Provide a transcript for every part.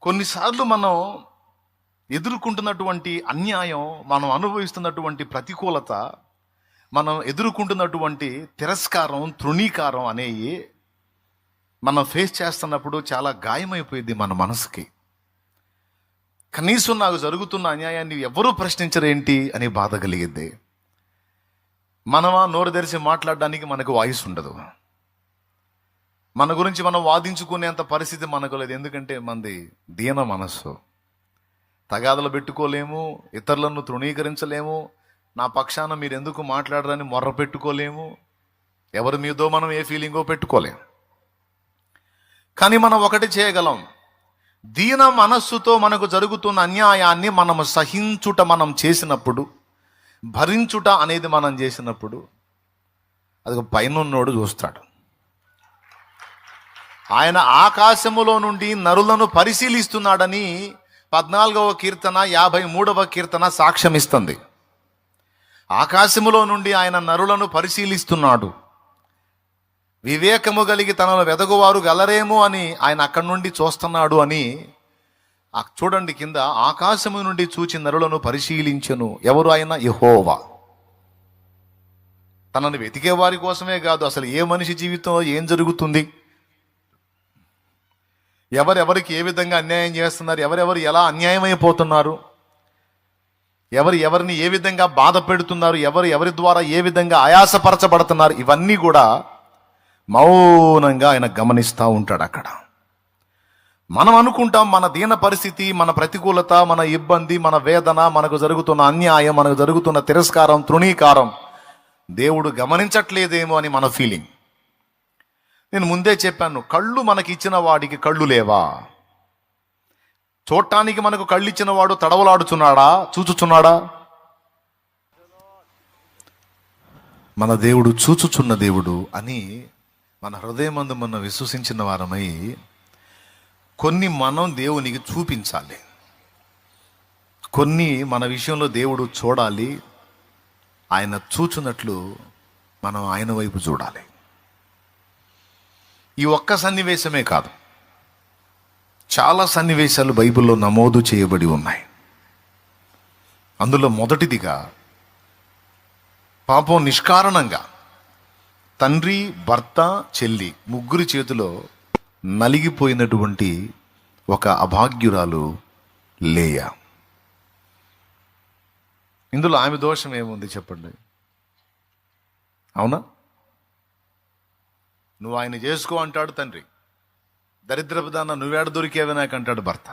కొన్నిసార్లు మనం ఎదుర్కొంటున్నటువంటి అన్యాయం, మనం అనుభవిస్తున్నటువంటి ప్రతికూలత, మనం ఎదుర్కొంటున్నటువంటి తిరస్కారం, తృణీకారం అనేవి మనం ఫేస్ చేస్తున్నప్పుడు చాలా గాయమైపోయింది మన మనసుకి. కనీసం నాకు జరుగుతున్న అన్యాయాన్ని ఎవరూ ప్రశ్నించరేంటి అని బాధ కలిగింది. మనమా నోరు తెరిచి మాట్లాడడానికి మనకు వాయిస్ ఉండదు. మన గురించి మనం వాదించుకునేంత పరిస్థితి మనకు లేదు. ఎందుకంటే మనది దీన మనస్సు. తగాదలు పెట్టుకోలేము, ఇతరులను తృణీకరించలేము, నా పక్షాన మీరు ఎందుకు మాట్లాడరని మొర్ర పెట్టుకోలేము, ఎవరి మీదో మనం ఏ ఫీలింగో పెట్టుకోలేము. కానీ మనం ఒకటి చేయగలం, దీన మనస్సుతో మనకు జరుగుతున్న అన్యాయాన్ని మనము సహించుట మనం చేసినప్పుడు, భరించుట అనేది మనం చేసినప్పుడు, అది పైనున్నోడు చూస్తాడు. ఆయన ఆకాశములో నుండి నరులను పరిశీలిస్తున్నాడని 14వ కీర్తన 53వ కీర్తన సాక్ష్యమిస్తుంది. ఆకాశములో నుండి ఆయన నరులను పరిశీలిస్తున్నాడు. వివేకము కలిగి తనను వెదగువారు గలరేమో అని ఆయన అక్కడి నుండి చూస్తున్నాడు అని చూడండి. కింద ఆకాశము నుండి చూచి నరులను పరిశీలించెను. ఎవరు ఆయన? యెహోవా. తనను వెతికే వారి కోసమే కాదు, అసలు ఏ మనిషి జీవితంలో ఏం జరుగుతుంది, ఎవరెవరికి ఏ విధంగా అన్యాయం చేస్తున్నారు, ఎవరెవరు ఎలా అన్యాయం అయిపోతున్నారు, ఎవరిని ఏ విధంగా బాధ పెడుతున్నారు, ఎవరి ద్వారా ఏ విధంగా ఆయాసపరచబడుతున్నారు, ఇవన్నీ కూడా మౌనంగా ఆయన గమనిస్తూ ఉంటాడు. అక్కడ మనం అనుకుంటాం మన దీన పరిస్థితి, మన ప్రతికూలత, మన ఇబ్బంది, మన వేదన, మనకు జరుగుతున్న అన్యాయం, మనకు జరుగుతున్న తిరస్కారం, తృణీకారం దేవుడు గమనించట్లేదేమో అని మన ఫీలింగ్. నేను ముందే చెప్పాను, కళ్ళు మనకి ఇచ్చిన వాడికి కళ్ళు లేవా? చూడటానికి మనకు కళ్ళు ఇచ్చిన వాడు తడవలాడుచున్నాడా, చూచుచున్నాడా? మన దేవుడు చూచుచున్న దేవుడు అని మన హృదయమందు మనం విశ్వసించిన వారమై కొన్ని మనం దేవునికి చూపించాలి. కొన్ని మన విషయంలో దేవుడు చూడాలి. ఆయన చూచున్నట్లు మనం ఆయన వైపు చూడాలి. ఈ ఒక్క సన్నివేశమే కాదు, చాలా సన్నివేశాలు బైబిల్లో నమోదు చేయబడి ఉన్నాయి. అందులో మొదటిదిగా పాపం నిష్కారణంగా తండ్రి, భర్త, చెల్లి ముగ్గురి చేతిలో నలిగిపోయినటువంటి ఒక అభాగ్యురాలు లేయా. ఇందులో ఆమె దోషం ఏముంది చెప్పండి? అవునా? నువ్వు ఆయన చేసుకో అంటాడు తండ్రి. దరిద్రపు దాన్న నువ్వేడ దొరికేవి నాకు అంటాడు భర్త.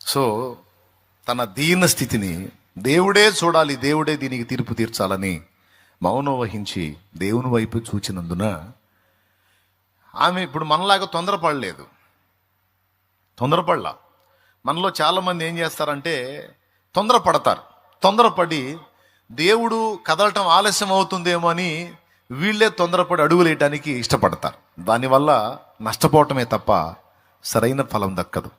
సో తన దీన స్థితిని దేవుడే చూడాలి, దేవుడే దీనికి తీర్పు తీర్చాలని మౌనం వహించి దేవుని వైపు చూచినందున ఆమె ఇప్పుడు మనలాగా తొందరపడలా. మనలో చాలామంది ఏం చేస్తారంటే తొందరపడి దేవుడు కదలటం ఆలస్యం అవుతుందేమో అని వీళ్ళే తొందరపడి అడుగులేయటానికి ఇష్టపడతారు. దానివల్ల నష్టపోవటమే తప్ప సరైన ఫలం దక్కదు.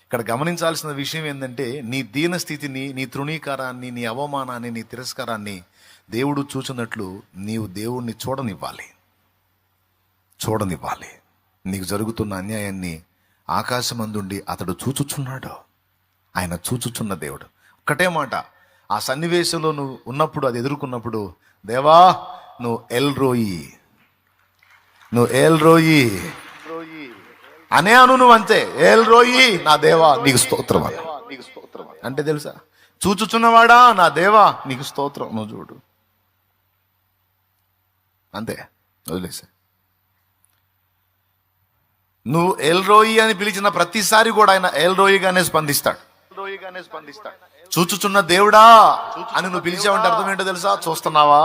ఇక్కడ గమనించాల్సిన విషయం ఏంటంటే, నీ దీన స్థితిని, నీ తృణీకారాన్ని, నీ అవమానాన్ని, నీ తిరస్కారాన్ని దేవుడు చూచినట్లు నీవు దేవుణ్ణి చూడనివ్వాలి. నీకు జరుగుతున్న అన్యాయాన్ని ఆకాశమందుండి అతడు చూచుచున్నాడు. ఆయన చూచుచున్న దేవుడు. ఒక్కటే మాట, ఆ సన్నివేశంలో నువ్వు ఉన్నప్పుడు, అది ఎదుర్కొన్నప్పుడు, దేవా నువ్వు ఎల్ రోయి అనే అను. నువ్వు అంతే, ఎల్ రోయి నా దేవా నీకు స్తోత్రం అని. అంటే తెలుసా, చూచుచున్నవాడా నా దేవా నీకు స్తోత్రం. నువ్వు చూడు, అంతే, వదిలేసా. నువ్వు ఎల్ రోయి అని పిలిచిన ప్రతిసారి కూడా ఆయన ఎల్ రోయిగానే స్పందిస్తాడు. చూచుచున్న దేవుడా అని నువ్వు పిలిచావంటే అర్థం ఏంటో తెలుసా? చూస్తున్నావా?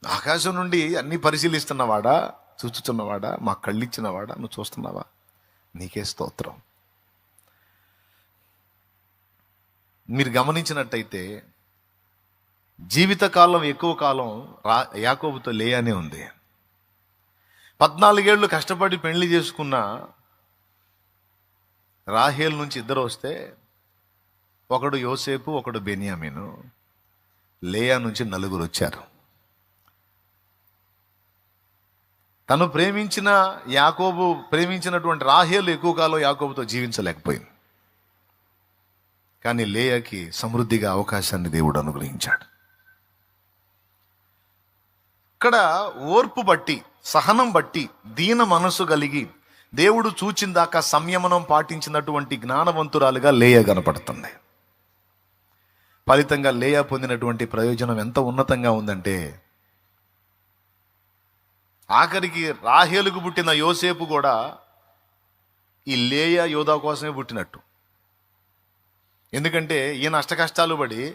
ఆకాశం నుండి అన్ని పరిశీలిస్తున్నవాడా, చూచుచున్నవాడా, మా కళ్ళిచ్చినవాడా, నువ్వు చూస్తున్నావా? నీకే స్తోత్రం. మీరు గమనించినట్టయితే జీవితకాలం ఎక్కువ కాలం యాకోబుతో లేయానే ఉంది. 14 ఏళ్ళు కష్టపడి పెళ్లి చేసుకున్న రాహేల్ నుంచి ఇద్దరు వస్తే, ఒకడు యోసేపు, ఒకడు బెన్యామీను. లేయా నుంచి 4 వచ్చారు. తను ప్రేమించినటువంటి రాహేలు ఎక్కువ కాలం యాకోబుతో జీవించలేకపోయింది. కానీ లేయాకి సమృద్ధిగా అవకాశాన్ని దేవుడు అనుగ్రహించాడు. ఇక్కడ ఓర్పు బట్టి, సహనం బట్టి, దీన మనసు కలిగి దేవుడు చూచిందాకా సంయమనం పాటించినటువంటి జ్ఞానవంతురాలుగా లేయా కనపడుతుంది. ఫలితంగా లేయా పొందినటువంటి ప్రయోజనం ఎంత ఉన్నతంగా ఉందంటే, ఆఖరికి రాహేలుకు పుట్టిన యోసేపు కూడా ఈ లేయా యోధా కోసమే పుట్టినట్టు. ఎందుకంటే ఈయన అష్టకష్టాలు పడి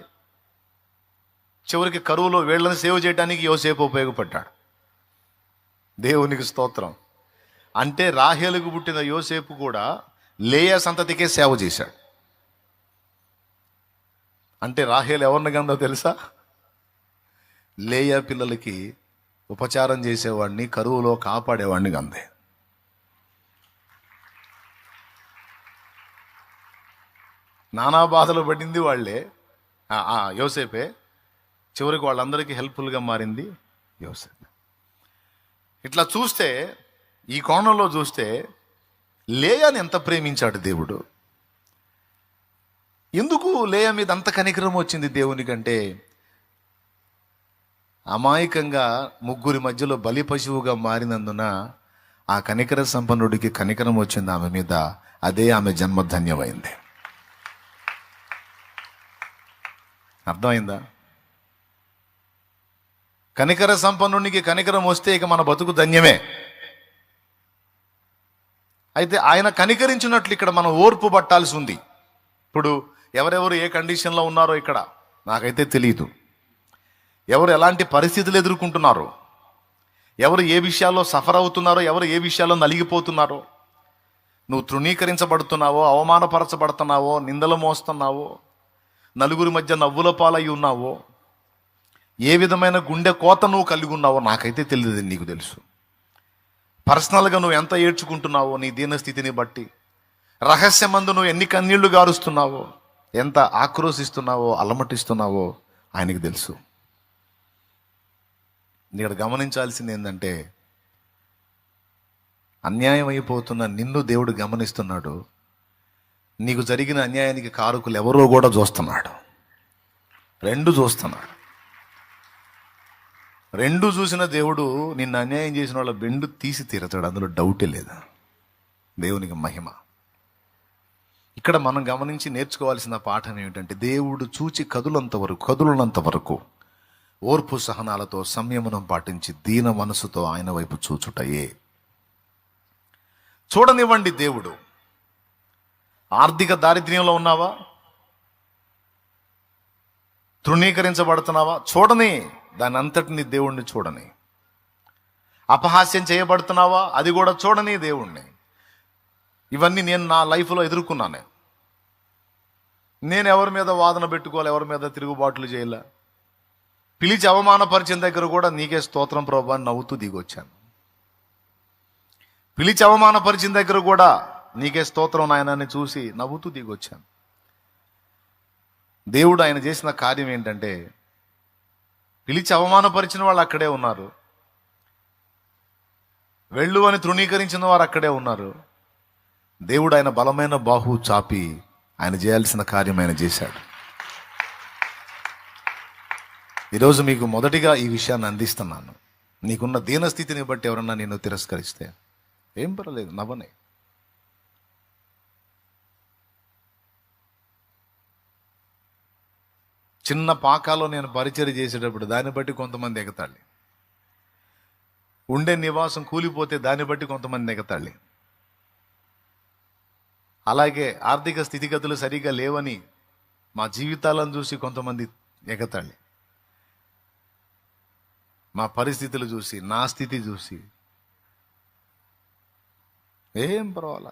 చివరికి కరువులో వీళ్ళని సేవ చేయడానికి యోసేపు ఉపయోగపడ్డాడు. దేవునికి స్తోత్రం. అంటే రాహేలుకు పుట్టిన యోసేపు కూడా లేయా సంతతికే సేవ చేశాడు. అంటే రాహేలు ఎవరిని గందో తెలుసా? లేయా పిల్లలకి ఉపచారం చేసేవాడిని, కరువులో కాపాడేవాడిని గందే. నానా బాధలు పడింది వాళ్ళే, యోసేపే. చివరికి వాళ్ళందరికీ హెల్ప్ఫుల్గా మారింది యోసేపు. ఇట్లా చూస్తే, ఈ కోణంలో చూస్తే లేయాని ఎంత ప్రేమించాడు దేవుడు. ఎందుకు లేయా మీద అంత కనికరం వచ్చింది దేవునికంటే, అమాయకంగా ముగ్గురి మధ్యలో బలి పశువుగా మారినందున ఆ కనికర సంపన్నుడికి కనికరం వచ్చింది ఆమె మీద. అదే ఆమె జన్మధన్యమైంది. అర్థమైందా? కనికర సంపన్నునికి కనికరం వస్తే ఇక మన బతుకు ధన్యమే. అయితే ఆయన కనికరించినట్లు ఇక్కడ మనం ఓర్పు పట్టాల్సి ఉంది. ఇప్పుడు ఎవరెవరు ఏ కండిషన్లో ఉన్నారో ఇక్కడ నాకైతే తెలియదు. ఎవరు ఎలాంటి పరిస్థితులు ఎదుర్కొంటున్నారో, ఎవరు ఏ విషయాల్లో సఫర్ అవుతున్నారో, ఎవరు ఏ విషయాల్లో నలిగిపోతున్నారో, నువ్వు తృణీకరించబడుతున్నావో, అవమానపరచబడుతున్నావో, నిందలు మోస్తున్నావో, నలుగురి మధ్య నవ్వుల పాలయ్యి ఉన్నావో, ఏ విధమైన గుండె కోత నువ్వు కలిగి ఉన్నావో నాకైతే తెలియదు. నీకు తెలుసు. పర్సనల్గా నువ్వు ఎంత ఏడ్చుకుంటున్నావో నీ దీనస్థితిని బట్టి, రహస్యమందు నువ్వు ఎన్ని కన్నీళ్లు గారుస్తున్నావో, ఎంత ఆక్రోశిస్తున్నావో, అలమటిస్తున్నావో ఆయనకి తెలుసు. ఇక్కడ గమనించాల్సింది ఏంటంటే, అన్యాయం అయిపోతున్న నిన్ను దేవుడు గమనిస్తున్నాడు. నీకు జరిగిన అన్యాయానికి కారకులు ఎవరో కూడా చూస్తున్నాడు. రెండు చూస్తున్నాడు. రెండు చూసిన దేవుడు నిన్ను అన్యాయం చేసిన వాళ్ళ బెండు తీసి తీరతాడు. అందులో డౌటే లేదు. దేవునికి మహిమ. ఇక్కడ మనం గమనించి నేర్చుకోవాల్సిన పాఠం ఏమిటంటే, దేవుడు చూచి కదులునంత వరకు ఓర్పు సహనాలతో సంయమనం పాటించి దీన మనసుతో ఆయన వైపు చూచుటయే. చూడనివ్వండి. దేవుడు ఆర్థిక దారిద్ర్యంలో ఉన్నావా? తృణీకరించబడుతున్నావా? చూడని. దాని అంతటిని దేవుణ్ణి చూడని. అపహాస్యం చేయబడుతున్నావా? అది కూడా చూడని దేవుణ్ణి. ఇవన్నీ నేను నా లైఫ్లో ఎదుర్కొన్నాను. నేను ఎవరి మీద వాదన పెట్టుకోవాలి, ఎవరి మీద తిరుగుబాట్లు చేయాల. పిలిచి అవమానపరిచిన దగ్గర కూడా నీకే స్తోత్రం ప్రభా నవ్వుతూ దిగొచ్చాను. పిలిచి అవమానపరిచిన దగ్గర కూడా నీకే స్తోత్రం నాయనాన్ని చూసి నవ్వుతూ దిగొచ్చాను. దేవుడు ఆయన చేసిన కార్యం ఏంటంటే, పిలిచి అవమానపరిచిన వాళ్ళు అక్కడే ఉన్నారు, వెళ్ళు అని తృణీకరించిన వారు అక్కడే ఉన్నారు. దేవుడు ఆయన బలమైన బాహు చాపి ఆయన చేయాల్సిన కార్యం ఆయన చేశాడు. ఈరోజు మీకు మొదటిగా ఈ విషయాన్ని అందిస్తున్నాను. నీకున్న దీనస్థితిని బట్టి ఎవరన్నా నిన్ను తిరస్కరిస్తే ఏం పర్వాలేదు, నవ్వనే. చిన్న పాకాలో నేను పరిచయం చేసేటప్పుడు దాన్ని బట్టి కొంతమంది ఎగతాళి, ఉండే నివాసం కూలిపోతే దాన్ని బట్టి కొంతమంది ఎగతాళి, అలాగే ఆర్థిక స్థితిగతులు సరిగా లేవని మా జీవితాలను చూసి కొంతమంది ఎగతాళి, మా పరిస్థితులు చూసి, నా స్థితి చూసి ఏం పర్వాలా,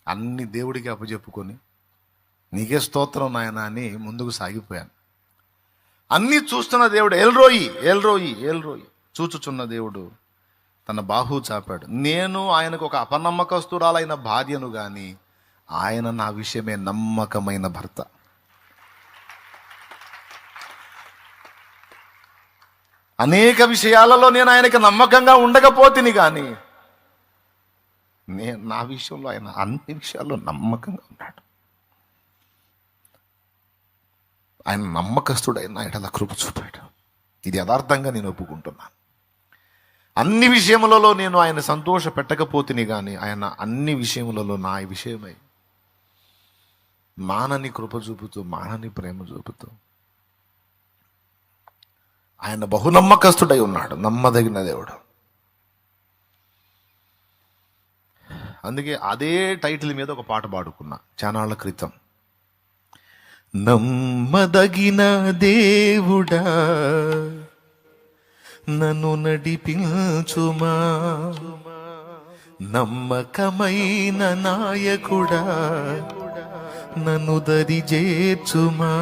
అన్ని దేవుడికి అప్పచెప్పుకొని నీకే స్తోత్రం నాయన అని ముందుకు సాగిపోయాను. అన్నీ చూస్తున్న దేవుడు ఎల్రోయి ఎల్రోయి ఎల్రోయి చూచుచున్న దేవుడు తన బాహు చాపాడు. నేను ఆయనకు ఒక అపనమ్మకస్తురాలైన భార్యను గాని ఆయన నా విషయమే నమ్మకమైన భర్త. అనేక విషయాలలో నేను ఆయనకి నమ్మకంగా ఉండకపోతిని, కానీ నా విషయంలో ఆయన అన్ని విషయాల్లో నమ్మకంగా ఉన్నాడు. ఆయన నమ్మకస్తుడైన ఆయన అలా కృప చూపాడు. ఇది యథార్థంగా నేను ఒప్పుకుంటున్నాను. అన్ని విషయములలో నేను ఆయన సంతోష పెట్టకపోతిని, కానీ ఆయన అన్ని విషయములలో నా విషయమై మానని కృప చూపుతూ, మానని ప్రేమ చూపుతూ ఆయన బహునమ్మకస్తుడై ఉన్నాడు, నమ్మదగిన దేవుడు. అందుకే అదే టైటిల్ మీద ఒక పాట పాడుకున్నా చానాళ్ల క్రితం. నమ్మదగిన దేవుడా నన్ను నడిపించుమా, నమ్మకమైన నాయకుడా నన్ను దరి చేర్చుమా,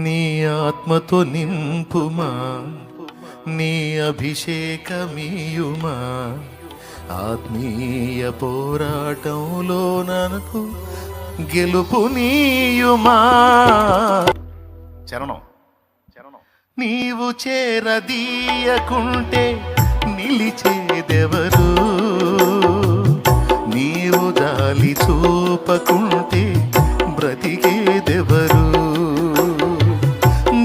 నీ ఆత్మతో నింపుమా, నీ అభిషేకమీయుమా, ఆత్మీయ పోరాటంలో నాకు గెలుపునీయుమా. చరణం నీవు చేరదీయకుంటే నిలిచేదెవరు, నీవు జాలి చూపకుంటే బ్రతికేదెవరు,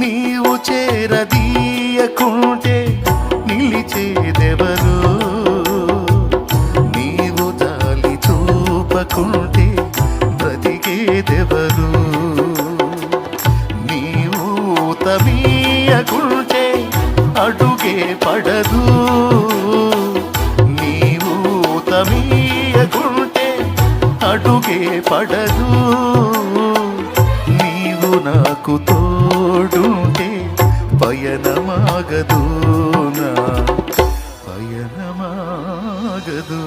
నీవు చేరదీయకుంటే నిలిచేదెవరు, నీవు జాలి చూపకుంటే బ్రతికేదెవరు, నీవు తమీయకుంటే అడుగే పడదు, నీవు తమీయకుంటే అడుగే పడదు, నీవు నాకు తోడుంటే పయనమాగదు, నా పయనమాగదు.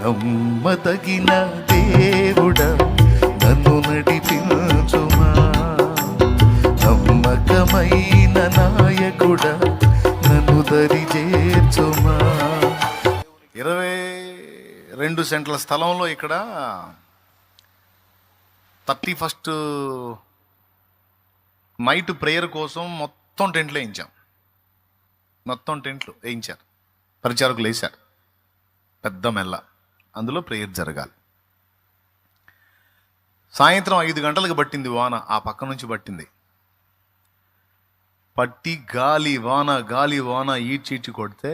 నమ్మదగిన దేవుడా నన్ను నడిపించుమా, నమ్మకమైన నాయకుడా నన్ను దరి చేర్చుమా. 22 సెంట్ల స్థలంలో ఇక్కడ 31st నైట్ ప్రేయర్ కోసం మొత్తం టెంట్లు వేయించాం. మొత్తం టెంట్లు వేయించారు, పరిచారకులు వేశారు, పెద్ద మెల్ల. అందులో ప్రేయర్ జరగాలి. సాయంత్రం 5 గంటలకు పట్టింది వాన, ఆ పక్క నుంచి పట్టింది. పట్టి గాలి వాన ఈడ్చీడ్చి కొడితే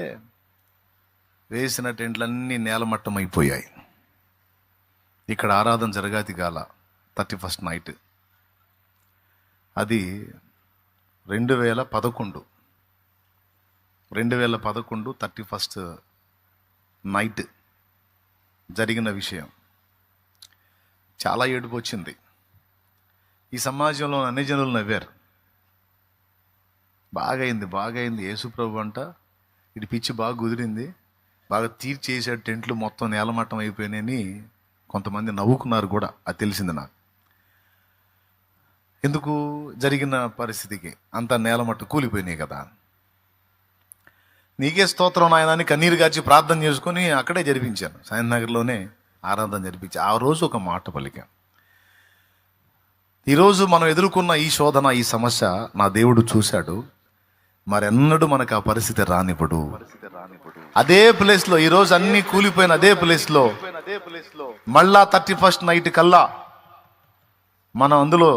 వేసిన టెంట్లన్నీ నేలమట్టం అయిపోయాయి. ఇక్కడ ఆరాధన జరగాతి గాల 31st నైట్. అది 2011 31st నైట్ జరిగిన విషయం. చాలా ఏడుపు వచ్చింది. ఈ సమాజంలో అన్ని జనులు నవ్వారు. బాగైంది యేసుప్రభు అంట, ఇటు పిచ్చి బాగా కుదిరింది, బాగా తీర్చేసాడు, టెంట్లు మొత్తం నేలమట్టం అయిపోయినాయని కొంతమంది నవ్వుకున్నారు కూడా. అది తెలిసింది నాకు. ఎందుకు జరిగిన పరిస్థితికి అంత నేలమట్టు కూలిపోయినాయి కదా. నీకే స్తోత్రం నాయన అని కన్నీరు గార్చి ప్రార్థన చేసుకొని అక్కడే జరిపించాను. సాయంనగర్లోనే ఆరాధన జరిపించి ఆ రోజు ఒక మాట పలికాం. ఈరోజు మనం ఎదుర్కొన్న ఈ శోధన, ఈ సమస్య నా దేవుడు చూశాడు, మరెన్నడూ మనకు ఆ పరిస్థితి రానివ్వడు. అదే ప్లేస్లో ఈరోజు అన్ని కూలిపోయిన అదే ప్లేస్లో మళ్ళా 31st నైట్ కల్లా మనం అందులో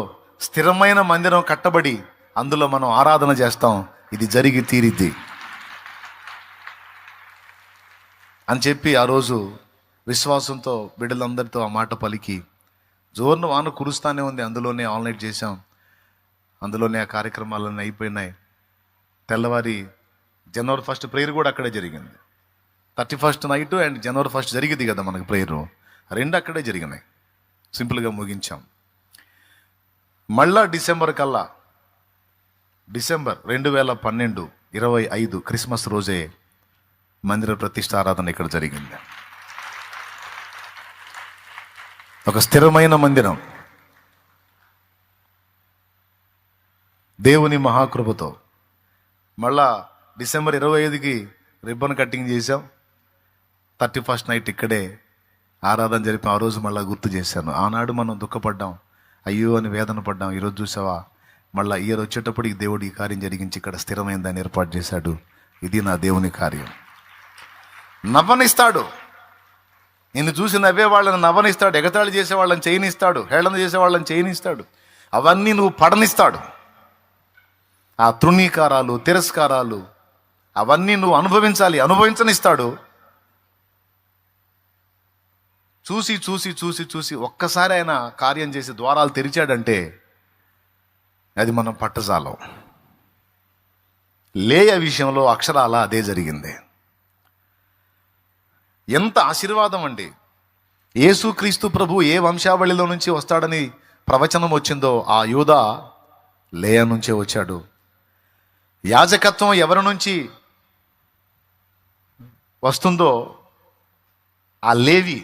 స్థిరమైన మందిరం కట్టబడి అందులో మనం ఆరాధన చేస్తాం. ఇది జరిగి తీరిద్ది అని చెప్పి ఆ రోజు విశ్వాసంతో బిడ్డలందరితో ఆ మాట పలికి, జోరున వాన కురుస్తానే ఉంది. అందులోనే ఆన్లైన్ చేశాం, అందులోనే ఆ కార్యక్రమాలన్నీ అయిపోయినాయి. తెల్లవారి January 1st ప్రేయర్ కూడా అక్కడే జరిగింది. 31st night and January 1st జరిగింది కదా మనకి ప్రేయర్, రెండు అక్కడే జరిగినాయి. సింపుల్గా ముగించాం. మళ్ళా డిసెంబర్ 2012 25 క్రిస్మస్ రోజే మందిర ప్రతిష్ఠ ఆరాధన ఇక్కడ జరిగింది. ఒక స్థిరమైన మందిరం దేవుని మహాకృపతో. మళ్ళా డిసెంబర్ 25కి రిబ్బన్ కటింగ్ చేసాం. 31st నైట్ ఇక్కడే ఆరాధన జరిపి ఆ రోజు మళ్ళీ గుర్తు చేశాను. ఆనాడు మనం దుఃఖపడ్డాం, అయ్యో అని వేదన పడ్డాం. ఈరోజు చూసావా మళ్ళీ ఇయర్ వచ్చేటప్పటికి దేవుడు ఈ కార్యం జరిగించి ఇక్కడ స్థిరమైన దాన్ని ఏర్పాటు చేశాడు. ఇది నా దేవుని కార్యం. నవ్వనిస్తాడు, నిన్ను చూసి నవ్వే వాళ్ళని నవ్వనిస్తాడు, ఎగతాళి చేసే వాళ్ళని చేయనిస్తాడు, హేళన చేసే వాళ్ళని చేయనిస్తాడు. అవన్నీ నువ్వు పడనిస్తాడు. ఆ తృణీకారాలు, తిరస్కారాలు అవన్నీ నువ్వు అనుభవించనిస్తాడు. చూసి చూసి చూసి చూసి ఒక్కసారి ఆయన కార్యం చేసి ద్వారాలు తెరిచాడంటే అది మనం పట్టజాలం. లేయ విషయంలో అక్షరాల అదే జరిగింది. ఎంత ఆశీర్వాదం అండి! యేసుక్రీస్తు ప్రభు ఏ వంశావళిలో నుంచి వస్తాడని ప్రవచనం వచ్చిందో ఆ యూదా లేయ నుంచే వచ్చాడు. యాజకత్వం ఎవరి నుంచి వస్తుందో ఆ లేవి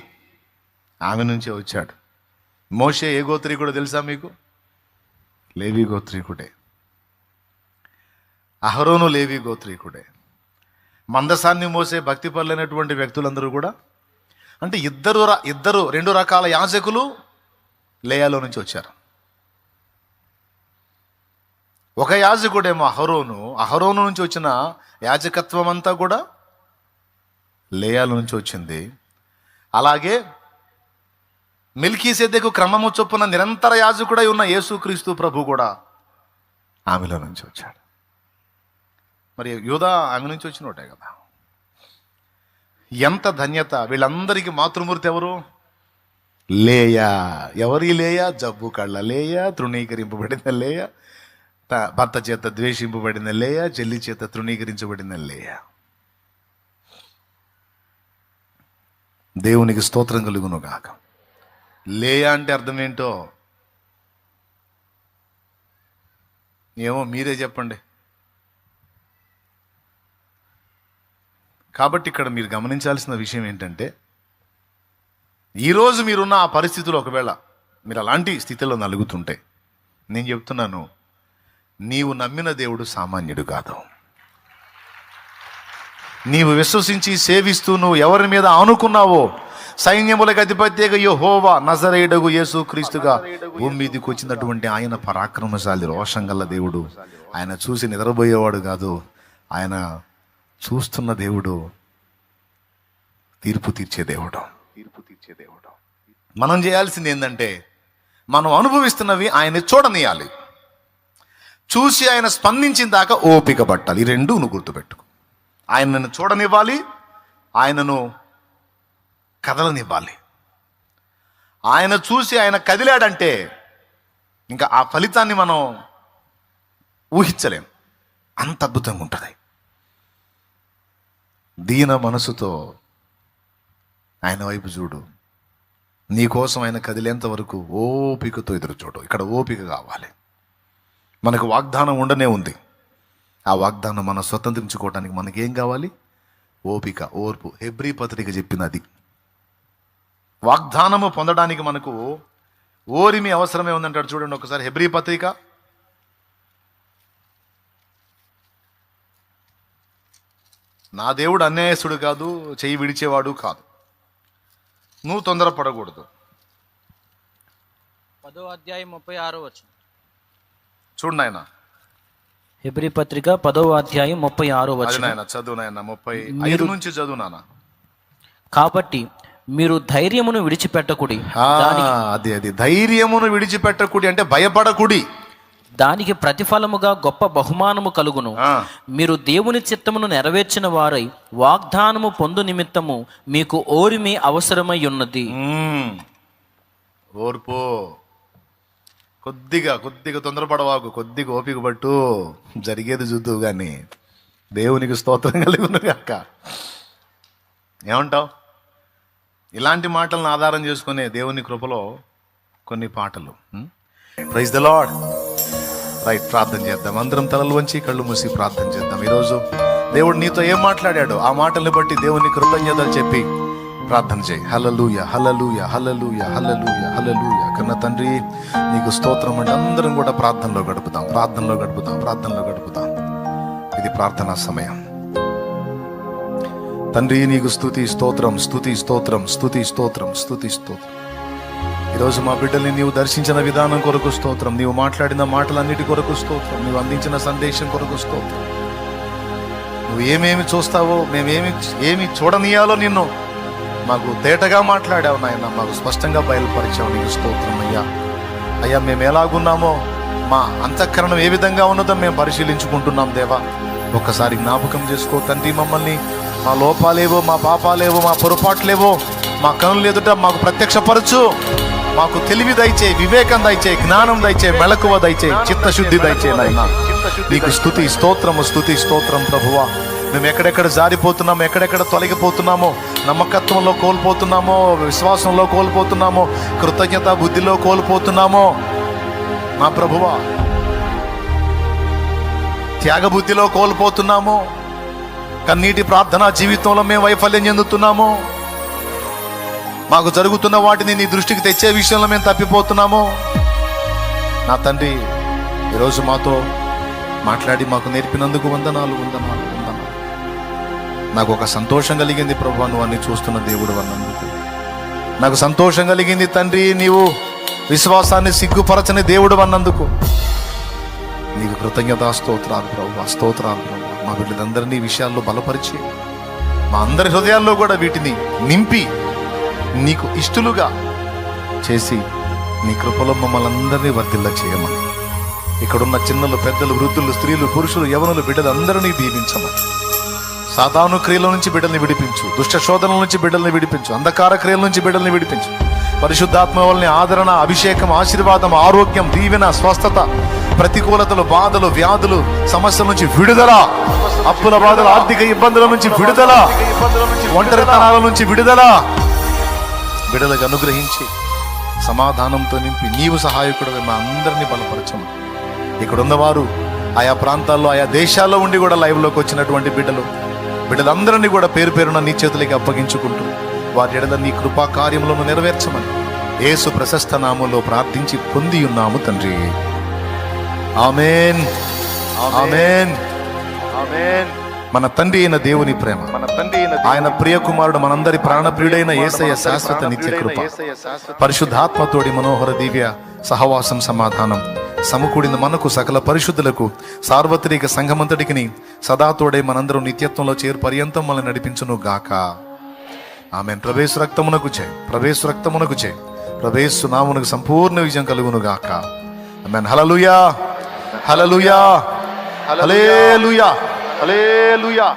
ఆమె నుంచే వచ్చాడు. మోషే ఏ గోత్రీకుడో తెలుసా మీకు? లేవి గోత్రీకుడే. అహరోను లేవి గోత్రీకుడే. మందసాన్ని మోసే భక్తి పరులైనటువంటి వ్యక్తులందరూ కూడా అంటే ఇద్దరు 2 రకాల యాజకులు లేయాలో నుంచి వచ్చారు. ఒక యాజకుడేమో అహరోను నుంచి వచ్చిన యాజకత్వం అంతా కూడా లేయాలో నుంచి వచ్చింది. అలాగే మెల్కీసెదెకు క్రమము చొప్పున నిరంతర యాజకుడై ఉన్న యేసుక్రీస్తు ప్రభు కూడా ఆమెలో నుంచి వచ్చాడు. మరి యూదా ఆమె నుంచి వచ్చినోటే కదా. ఎంత ధన్యత! వీళ్ళందరికీ మాతృమూర్తి ఎవరు? లేయా. ఎవరి లేయా? జబ్బు కళ్ళ లేయా, తృణీకరింపబడిన లేయా, భర్త చేత ద్వేషింపబడిన లేయా, చెల్లి చేత తృణీకరించబడిన లేయా. దేవునికి స్తోత్రం కలుగును గాక. లేయా అంటే అర్థం ఏంటో ఏమో మీరే చెప్పండి. కాబట్టి ఇక్కడ మీరు గమనించాల్సిన విషయం ఏంటంటే, ఈరోజు మీరున్న ఆ పరిస్థితులు ఒకవేళ మీరు అలాంటి స్థితిలో నలుగుతుంటే నేను చెప్తున్నాను, నీవు నమ్మిన దేవుడు సామాన్యుడు కాదు. నీవు విశ్వసించి సేవిస్తూ నువ్వు ఎవరి మీద ఆనుకున్నావో, సైన్యములకు అధిపత్యగా యెహోవా నజరేయుడగు యేసుక్రీస్తుగా భూమి మీదకి వచ్చినటువంటి ఆయన పరాక్రమశాలి, రోషం గల దేవుడు. ఆయన చూసి నిద్రపోయేవాడు కాదు, ఆయన చూస్తున్న దేవుడు, తీర్పు తీర్చే దేవుడు. మనం చేయాల్సింది ఏంటంటే, మనం అనుభవిస్తున్నవి ఆయన్ని చూడనియాలి. చూసి ఆయన స్పందించిన దాకా ఓపిక పట్టాలి. ఈ రెండు నువ్వు గుర్తుపెట్టుకో. ఆయనను చూడనివ్వాలి, ఆయనను కదలనివ్వాలి. ఆయన చూసి ఆయన కదిలాడంటే ఇంకా ఆ ఫలితాన్ని మనం ఊహించలేం. అంత అద్భుతంగా ఉంటుంది. దీన మనసుతో ఆయన వైపు చూడు. నీకోసం ఆయన కదిలేంత వరకు ఓపికతో ఎదురు చూడు. ఇక్కడ ఓపిక కావాలి. మనకు వాగ్దానం ఉండనే ఉంది. ఆ వాగ్దానం మనం స్వతంత్రించుకోవడానికి మనకేం కావాలి? ఓపిక, ఓర్పు. హెబ్రీ పత్రిక చెప్పినది. వాగ్దానము పొందడానికి మనకు ఓరిమి అవసరమే ఉందంటాడు. చూడండి ఒకసారి హెబ్రీ పత్రిక 'నా దేవుడు అన్యాయస్తుడు కాదు, చెయ్యి విడిచేవాడు కాదు, నువ్వు తొందరపడకూడదు.' 10వ అధ్యాయం 36వ వచనం చూడండి ఆయన. హెబ్రీ పత్రిక 10వ అధ్యాయం 36వ వచనం. ఆయన చదువు నాయన, 35 నుంచి చదువు నాన్న. కాబట్టి మీరు ధైర్యమును విడిచిపెట్టకుడి. అది ధైర్యమును విడిచిపెట్టకుడి అంటే భయపడకుడి. దానికి ప్రతిఫలముగా గొప్ప బహుమానము కలుగును. మీరు దేవుని చిత్తమును నెరవేర్చిన వారై వాగ్దానము పొందు నిమిత్తము మీకు ఓరిమి అవసరమై ఉన్నది. ఓర్పు. కొద్దిగా తొందరపడవాకు, కొద్దిగా ఓపిక పట్టు, జరిగేది చూద్దు కానీ. దేవునికి స్తోత్రం కలుగును గాక. ఏమంటావు? ఇలాంటి మాటలను ఆధారం చేసుకునే దేవుని కృపలో కొన్ని పాటలు. Praise the lord. రైట్, ప్రార్థన చేద్దాం. అందరం తలలు వంచి కళ్ళు మూసి ప్రార్థన చేద్దాం. ఈరోజు దేవుడు నీతో ఏం మాట్లాడాడో ఆ మాటల్ని బట్టి దేవుని కృతజ్ఞతలు చెప్పి ప్రార్థన చేయి. హల్లెలూయా, హల్లెలూయా, హల్లెలూయా, హల్లెలూయా, హల్లెలూయా. కన్న తండ్రి నీకు స్తోత్రం అంటే అందరం కూడా ప్రార్థనలో గడుపుతాం. ఇది ప్రార్థనా సమయం. తండ్రి నీకు స్తుతి స్తోత్రం. ఈరోజు మా బిడ్డల్ని నీవు దర్శించిన విధానం కొరకు స్తోత్రం, నీవు మాట్లాడిన మాటలన్నిటి కొరకు స్తోత్రం, నీవు అందించిన సందేశం కొరకు స్తోత్రం. నువ్వు ఏమేమి చూస్తావో, ఏమి చూడనీయాలో నిన్ను మాకు తేటగా మాట్లాడావు నాయన, మాకు స్పష్టంగా బయలుపరిచావు. నీకు స్తోత్రం అయ్యా. అయ్యా, మేము ఎలాగున్నామో, మా అంతఃకరణం ఏ విధంగా ఉన్నదో మేము పరిశీలించుకుంటున్నాం దేవా. ఒక్కసారి జ్ఞాపకం చేసుకో తండ్రి మమ్మల్ని. మా లోపాలేవో, మా పాపాలేవో, మా పొరపాట్లేవో మా కనులు ఎదుట మాకు ప్రత్యక్షపరచు. మాకు తెలివి దయచే, వివేకం దయచే, జ్ఞానం దయచే, మెలకువ దయచే, చిత్తశుద్ధి దయచే నాయన. నీకు స్తుతి స్తోత్రము, స్తుతి స్తోత్రం ప్రభువా. మేము ఎక్కడెక్కడ జారిపోతున్నామో, ఎక్కడెక్కడ తొలగిపోతున్నామో, నమ్మకత్వంలో కోల్పోతున్నామో, విశ్వాసంలో కోల్పోతున్నామో, కృతజ్ఞత బుద్ధిలో కోల్పోతున్నామో మా ప్రభువా, త్యాగబుద్ధిలో కోల్పోతున్నామో, కన్నీటి ప్రార్థనా జీవితంలో మేము వైఫల్యం చెందుతున్నామో, మాకు జరుగుతున్న వాటిని నీ దృష్టికి తెచ్చే విషయంలో మేము తప్పిపోతున్నామో. నా తండ్రి, ఈరోజు మాతో మాట్లాడి మాకు నేర్పినందుకు వందనాలు, వందనాలు, వందనాలు. నాకు ఒక సంతోషం కలిగింది ప్రభువా, నువ్వు అన్ని చూస్తున్న దేవుడు అన్నందుకు. నాకు సంతోషం కలిగింది తండ్రి, నీవు విశ్వాసాన్ని సిగ్గుపరచని దేవుడు అన్నందుకు. నీకు కృతజ్ఞతా స్తోత్రాలు ప్రభువా, స్తోత్రాలు ప్రభువా. మా బిడ్డలందరినీ విషయాల్లో బలపరిచి, మా అందరి హృదయాల్లో కూడా వీటిని నింపి నీకు ఇష్టలుగా చేసి నీ కృపలో మమ్మల్ని అందరినీ వర్ధిల్ల చేయమని, ఇక్కడున్న చిన్నలు, పెద్దలు, వృద్ధులు, స్త్రీలు, పురుషులు, యవనులు బిడ్డలందరినీ దీవించమని. సాతాను క్రియల నుంచి బిడ్డల్ని విడిపించు, దుష్ట శోధనల నుంచి బిడ్డల్ని విడిపించు, అంధకార క్రియల నుంచి బిడ్డల్ని విడిపించు. పరిశుద్ధాత్మ వలన ఆదరణ, అభిషేకం, ఆశీర్వాదం, ఆరోగ్యం, దీవెన, స్వస్థత, ప్రతికూలతలు, బాధలు, వ్యాధులు, సమస్యల నుంచి విడుదల, అప్పుల బాధలు, ఆర్థిక ఇబ్బందుల నుంచి విడుదల, ఒంటరితనాల నుంచి విడుదల బిడ్డలకు అనుగ్రహించి సమాధానంతో నింపి నీవు సహాయకుడు మా అందరినీ బలపరచము. ఇక్కడ ఉన్నవారు ఆయా ప్రాంతాల్లో, ఆయా దేశాల్లో ఉండి కూడా లైవ్లోకి వచ్చినటువంటి బిడ్డలందరినీ కూడా పేరు పేరున నీ చేతులకి అప్పగించుకుంటూ వారి ఎడల నీ కృపా కార్యములను నెరవేర్చమని యేసు ప్రశస్త నామములో ప్రార్థించి పొంది ఉన్నాము తండ్రి. ఆమేన్, ఆమేన్, ఆమేన్. మన తండ్రి అయిన దేవుని ప్రేమ, ఆయన ప్రియ కుమారుడు, మనందరి ప్రాణప్రియుడైన యేసయ్య శాశ్వత నిత్య కృప, పరిశుద్ధాత్మతోడి మనోహర దివ్య సహవాసం, సమాధానం సమకూడిన మనకు, సకల పరిశుద్ధులకు, సార్వత్రిక సంఘమంతటికి సదాతోడే మనందరం నిత్యత్వంలో చేరు పర్యంతం మనల్ని నడిపించును గాక. ఆమెన్. ప్రవేశ రక్తమునకు జై, ప్రవేశ రక్తమునకు జై, ప్రవేశ నామునకు సంపూర్ణ విజయం కలుగును గాక. ఆమెన్. హల్లెలూయా, హల్లెలూయా, హల్లెలూయా, హల్లెలూయా.